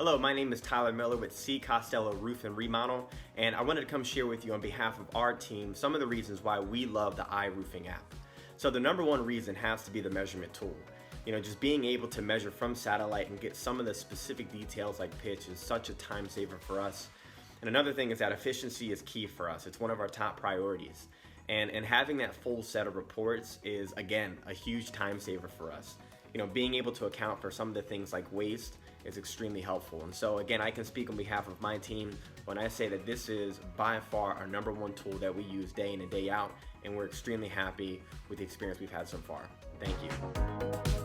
Hello, my name is Tyler Miller with Costello Roof and Remodel, and I wanted to come share with you on behalf of our team some of the reasons why we love the iRoofing app. So the number one reason has to be the measurement tool. Just being able to measure from satellite and get some of the specific details like pitch is such a time saver for us. And another thing is that efficiency is key for us. It's one of our top priorities. And having that full set of reports is, again, a huge time saver for us. Being able to account for some of the things like waste is extremely helpful. And so again, I can speak on behalf of my team when I say that this is by far our number one tool that we use day in and day out, and we're extremely happy with the experience we've had so far. Thank you.